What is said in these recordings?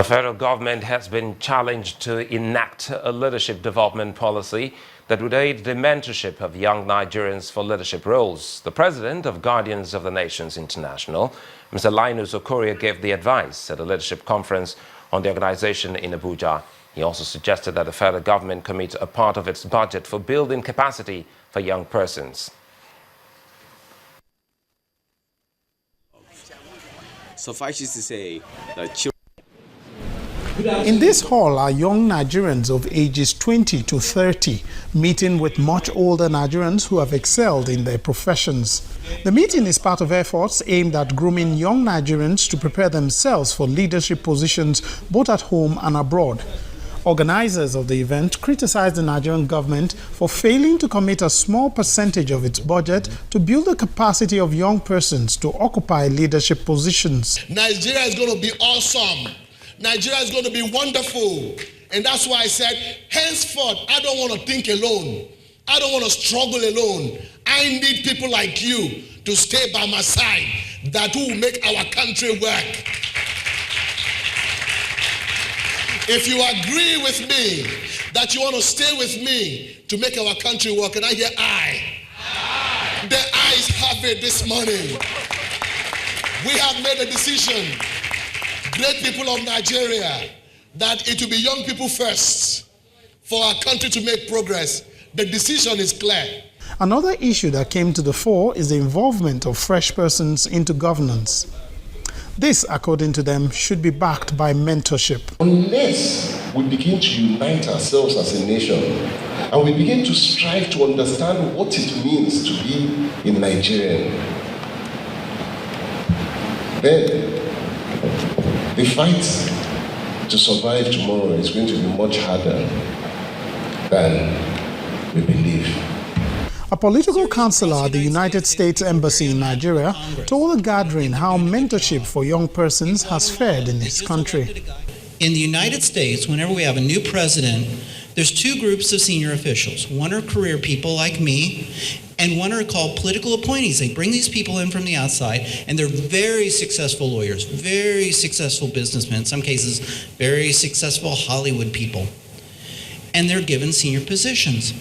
The federal government has been challenged to enact a leadership development policy that would aid the mentorship of young Nigerians for leadership roles. The president of Guardians of the Nations International, Mr. Linus Okorie, gave the advice at a leadership conference on the organization in Abuja. He also suggested that the federal government commit a part of its budget for building capacity for young persons. Suffice it to say that children. In this hall are young Nigerians of ages 20 to 30, meeting with much older Nigerians who have excelled in their professions. The meeting is part of efforts aimed at grooming young Nigerians to prepare themselves for leadership positions both at home and abroad. Organizers of the event criticized the Nigerian government for failing to commit a small percentage of its budget to build the capacity of young persons to occupy leadership positions. Nigeria is going to be awesome. Nigeria is going to be wonderful. And that's why I said, henceforth, I don't want to think alone. I don't want to struggle alone. I need people like you to stay by my side that will make our country work. If you agree with me that you want to stay with me to make our country work, and I hear I. The ayes have it this morning. We have made a decision, great people of Nigeria, that it will be young people first for our country to make progress. The decision is clear. Another issue that came to the fore is the involvement of fresh persons into governance. This, according to them, should be backed by mentorship. Unless we begin to unite ourselves as a nation and we begin to strive to understand what it means to be a Nigerian, then the fight to survive tomorrow is going to be much harder than we believe. A political counselor at the United States Embassy in Nigeria told the gathering how mentorship for young persons has fared in his country. In the United States, whenever we have a new president, there's two groups of senior officials. One are career people like me, and one are called political appointees. They bring these people in from the outside, and they're very successful lawyers, very successful businessmen, in some cases, very successful Hollywood people. And they're given senior positions.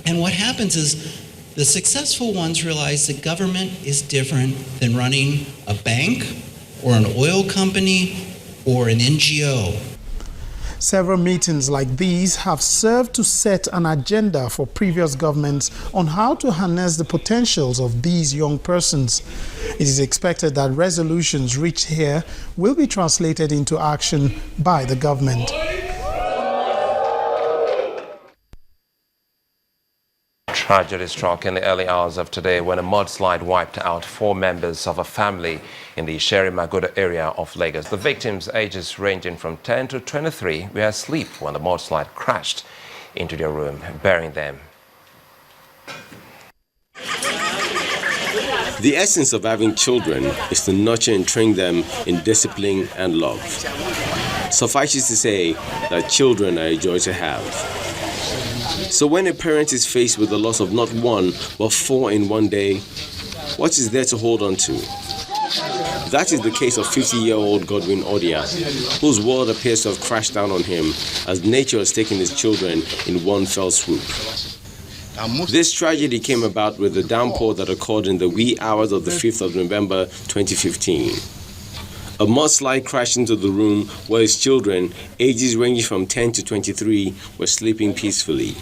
And what happens is the successful ones realize that government is different than running a bank or an oil company or an NGO. Several meetings like these have served to set an agenda for previous governments on how to harness the potentials of these young persons. It is expected that resolutions reached here will be translated into action by the government. Tragedy struck in the early hours of today when a mudslide wiped out 4 members of a family in the Sherry-Magodo area of Lagos. The victims, ages ranging from 10 to 23, were asleep when the mudslide crashed into their room, burying them. The essence of having children is to nurture and train them in discipline and love. Suffice it to say that children are a joy to have. So when a parent is faced with the loss of not 1 but 4 in one day, what is there to hold on to? That is the case of 50-year-old Godwin Odia, whose world appears to have crashed down on him as nature has taken his children in one fell swoop. This tragedy came about with the downpour that occurred in the wee hours of the 5th of November 2015. A mudslide crashed into the room where his children, ages ranging from 10 to 23, were sleeping peacefully.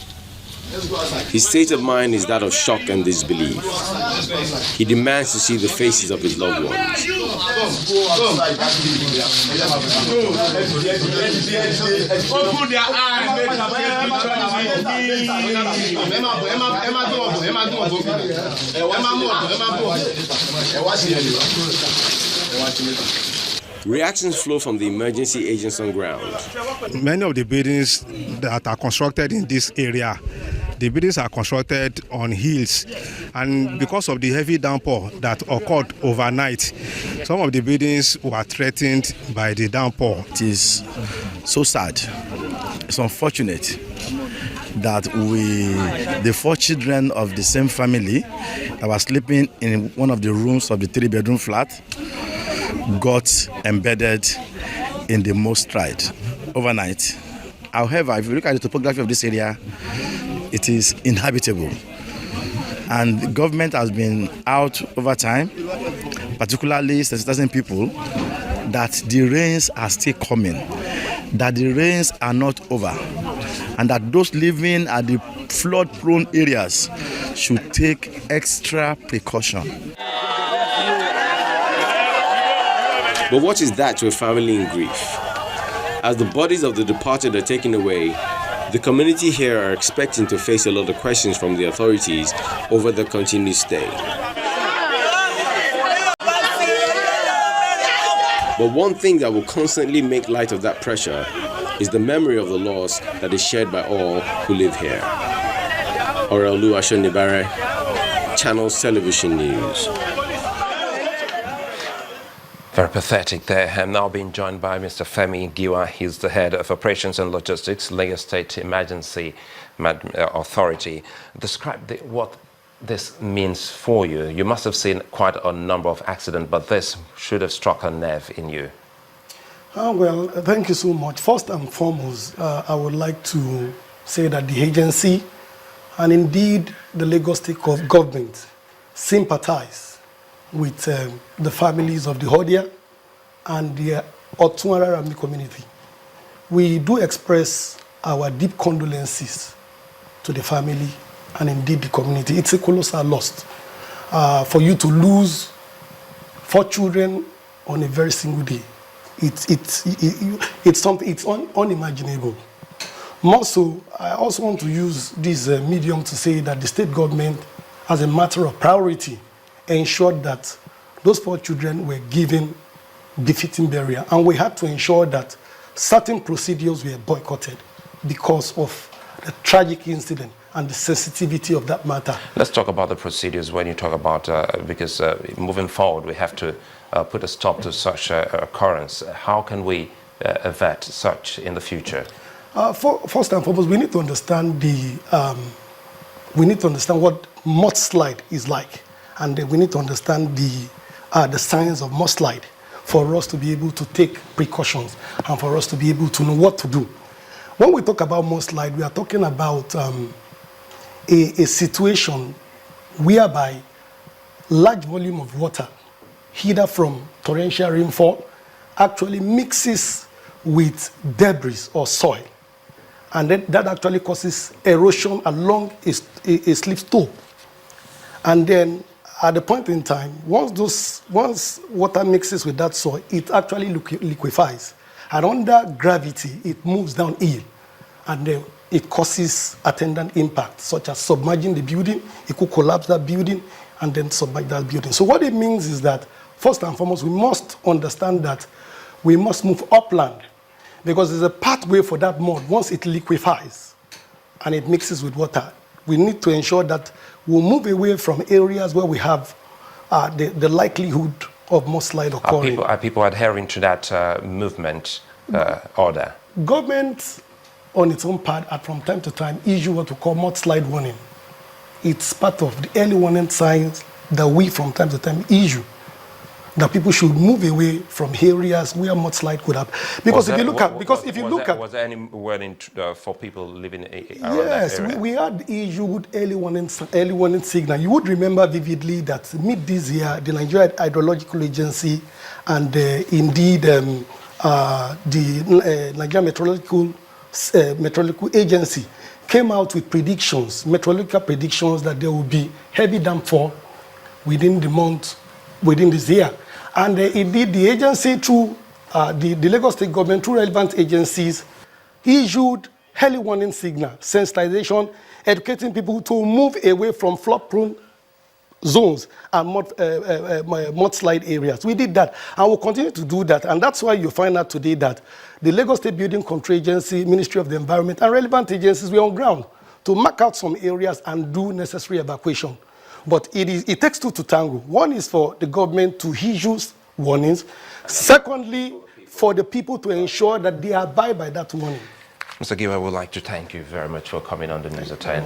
His state of mind is that of shock and disbelief. He demands to see the faces of his loved ones. Reactions flow from the emergency agents on ground. Many of the buildings that are constructed in this area, the buildings are constructed on hills, and because of the heavy downpour that occurred overnight, some of the buildings were threatened by the downpour. It is so sad. It's unfortunate that the 4 children of the same family that were sleeping in one of the rooms of the 3-bedroom flat got embedded in the Mudslide overnight. However, if you look at the topography of this area, it is inhabitable. And the government has been out over time, particularly sensitizing people that the rains are still coming, that the rains are not over, and that those living at the flood-prone areas should take extra precaution. But what is that to a family in grief? As the bodies of the departed are taken away, the community here are expecting to face a lot of questions from the authorities over their continued stay. But one thing that will constantly make light of that pressure is the memory of the loss that is shared by all who live here. Orelu Ashonibare, Channels Television News. Very pathetic there. I'm now being joined by Mr. Femi Giwa. He's the head of Operations and Logistics, Lagos State Emergency Authority. Describe what this means for you. You must have seen quite a number of accidents, but this should have struck a nerve in you. Well, thank you so much. First and foremost, I would like to say that the agency and indeed the Lagos State government sympathize with the families of the Hodia and the Otunararami community. We do express our deep condolences to the family and indeed the community. It's a colossal loss. For you to lose 4 children on a very single day, it's something, it's unimaginable. More so, I also want to use this medium to say that the state government, as a matter of priority, ensured that those 4 children were given befitting burial, and we had to ensure that certain procedures were boycotted because of the tragic incident and the sensitivity of that matter. Let's talk about the procedures when you talk about, because moving forward we have to put a stop to such occurrence. How can we avert such in the future? First and foremost, we need to understand what mudslide is like, and we need to understand the science of mudslide for us to be able to take precautions and for us to be able to know what to do. When we talk about mudslide, we are talking about a situation whereby large volume of water, either from torrential rainfall, actually mixes with debris or soil. And then that actually causes erosion along a slip slope. And then at the point in time, once water mixes with that soil, it actually liquefies. And under gravity, it moves downhill. And then it causes attendant impact, such as submerging the building. It could collapse that building and then submerge that building. So what it means is that, first and foremost, we must understand that we must move upland, because there's a pathway for that mud. Once it liquefies and it mixes with water, we need to ensure that we'll move away from areas where we have the likelihood of mudslide occurring. Are people adhering to that movement order? Government, on its own part, from time to time, issue what we call mudslide warning. It's part of the early warning signs that we, from time to time, issue, that people should move away from areas where mudslide could happen. Because was there any warning for people living around that area? Yes, we had issued early warning signal. You would remember vividly that mid this year, the Nigeria Hydrological Agency and indeed the Nigeria Meteorological Agency came out with meteorological predictions, that there will be heavy downfall within this year. And indeed, the agency, through the Lagos State government, through relevant agencies, issued early warning signal, sensitization, educating people to move away from flood-prone zones and mudslide areas. We did that, and we'll continue to do that. And that's why you find out today that the Lagos State Building Control Agency, Ministry of the Environment, and relevant agencies were on ground to mark out some areas and do necessary evacuation. But it takes 2 to tango. One is for the government to issue warnings. Secondly, for the people to ensure that they abide by that warning. Mr. Giwa, I would like to thank you very much for coming on the News at 10.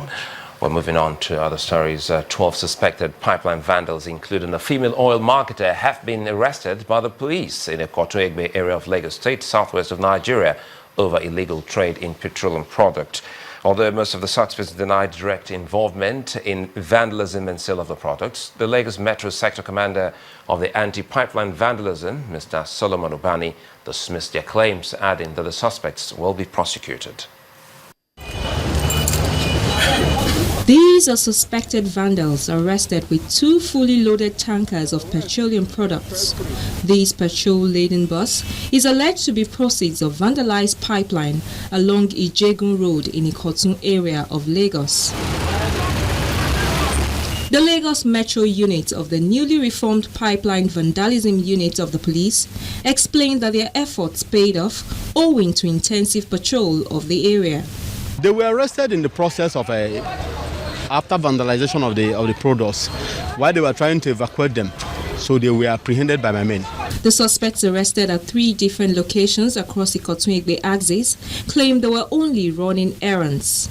We're moving on to other stories. 12 suspected pipeline vandals, including a female oil marketer, have been arrested by the police in the Ikoton area of Lagos State, southwest of Nigeria, over illegal trade in petroleum product. Although most of the suspects denied direct involvement in vandalism and sale of the products, the Lagos Metro Sector Commander of the Anti-Pipeline Vandalism, Mr. Solomon Ubani, dismissed their claims, adding that the suspects will be prosecuted. These are suspected vandals arrested with 2 fully loaded tankers of petroleum products. This petrol-laden bus is alleged to be proceeds of vandalized pipeline along Ijegun Road in Ikoton area of Lagos. The Lagos Metro unit of the newly reformed Pipeline Vandalism Unit of the police explained that their efforts paid off owing to intensive patrol of the area. They were arrested in the process of after vandalization of the products while they were trying to evacuate them. So they were apprehended by my men. The suspects arrested at 3 different locations across the Ikoton axis claimed they were only running errands.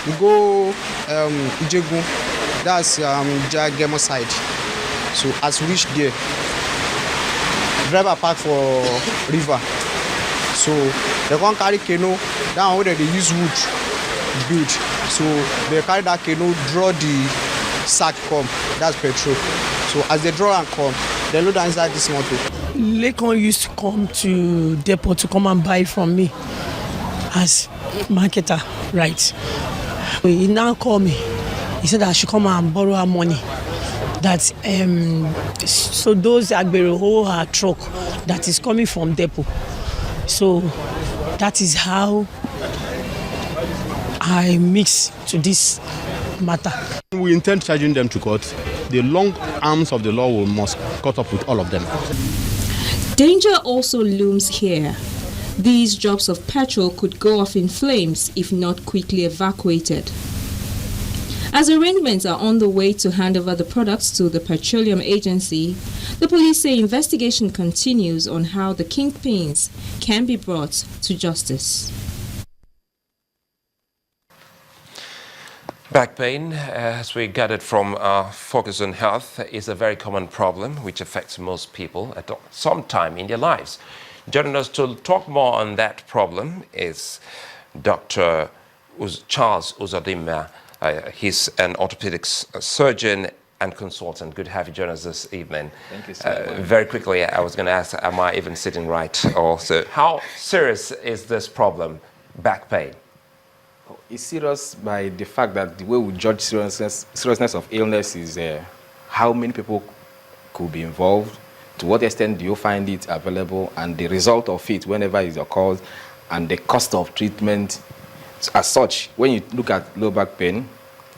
We go Ijegun, that's Jagemo side. So as we reach there, driver park for river. So they can't carry canoe down where they use wood build. So they carry that canoe, draw the sack come, that's petrol. So as they draw and come, they load inside this motor. Lekon used to come to depot to come and buy from me as marketer, right? He now called me. He said I should come and borrow her money. That so those Agbero hold her truck that is coming from depot. So that is how I mix to this matter. We intend charging them to court. The long arms of the law must cut up with all of them. Danger also looms here. These drops of petrol could go off in flames if not quickly evacuated. As arrangements are on the way to hand over the products to the Petroleum Agency, the police say investigation continues on how the kingpins can be brought to justice. Back pain, as we gathered from our Focus on Health, is a very common problem which affects most people at some time in their lives. Joining us to talk more on that problem is Dr. Charles Uzodimma. He's an orthopedics surgeon and consultant. Good to have you join us this evening. Thank you so much. Very quickly, I was going to ask, am I even sitting right? Also, how serious is this problem, back pain? It's serious by the fact that the way we judge seriousness of illness is how many people could be involved, to what extent do you find it available, and the result of it whenever it occurs, and the cost of treatment. As such, when you look at low back pain,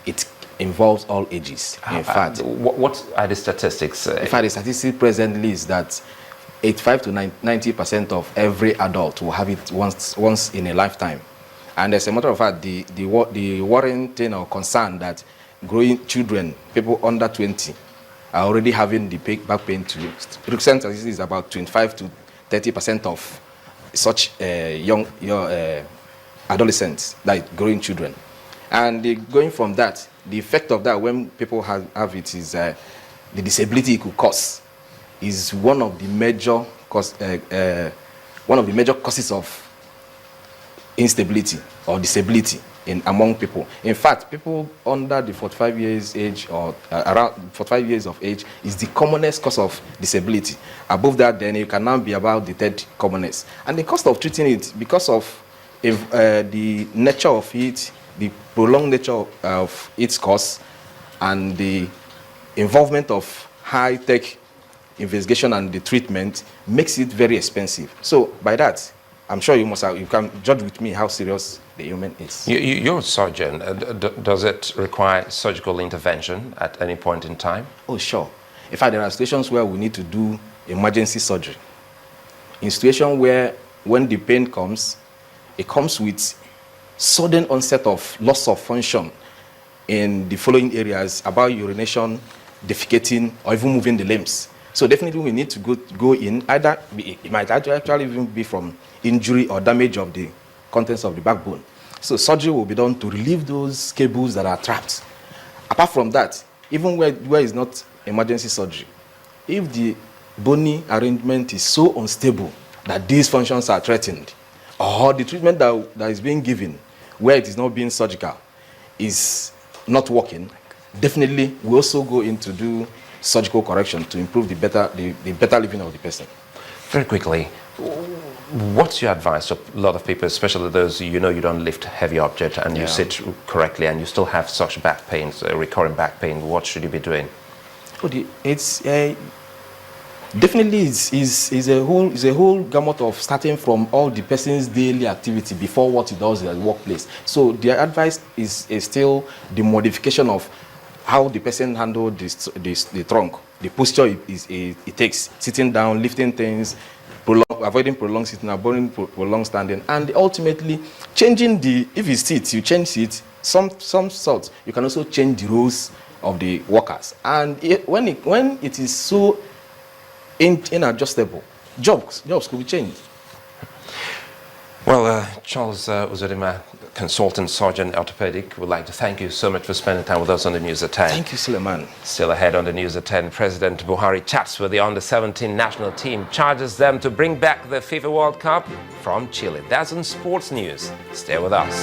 it involves all ages. In fact, what are the statistics? In fact, the statistic presently is that 85 to 90% of every adult will have it once in a lifetime. And as a matter of fact, the worrying thing or concern that growing children, people under 20, are already having the back pain too. Recent statistics is about 25 to 30% of such young adolescents, like growing children. And going from that, the effect of that when people have it is the disability it could cause is one of the major causes of instability or disability among people. In fact, people under the 45 years age or around 45 years of age is the commonest cause of disability. Above that, then you can now be about the third commonest. And the cost of treating it, because of the nature of it, the prolonged nature of its cause, and the involvement of high-tech investigation and the treatment, makes it very expensive. So by that, I'm sure you can judge with me how serious the ailment is. You're a surgeon. Does it require surgical intervention at any point in time? Oh, sure. In fact, there are situations where we need to do emergency surgery. In situations where when the pain comes, it comes with sudden onset of loss of function in the following areas about urination, defecating, or even moving the limbs. So definitely we need to go in. It might actually even be from injury or damage of the contents of the backbone. So surgery will be done to relieve those cables that are trapped. Apart from that, even where it's not emergency surgery, if the bony arrangement is so unstable that these functions are threatened, or the treatment that is being given where it is not being surgical is not working, definitely we also go in to do surgical correction to improve the better living of the person. Very quickly, what's your advice to a lot of people, especially those you don't lift heavy object and you sit correctly and you still have such back pains, recurring back pain? What should you be doing? It's definitely is a whole gamut of starting from all the person's daily activity before what he does in the workplace. So the advice is still the modification of how the person handles the trunk, the posture it takes, sitting down, lifting things, avoiding prolonged sitting, avoiding prolonged standing, and ultimately changing if it sits, you change seat. Some sorts, you can also change the roles of the workers. And when it is so inadjustable, jobs could be changed. Well, Charles Uzodimma, consultant surgeon orthopedic, would like to thank you so much for spending time with us on the News at 10. Thank you, Suleiman. Still ahead on the News at 10, President Buhari chats with the under-17 national team, charges them to bring back the FIFA World Cup from Chile. That's on Sports News. Stay with us.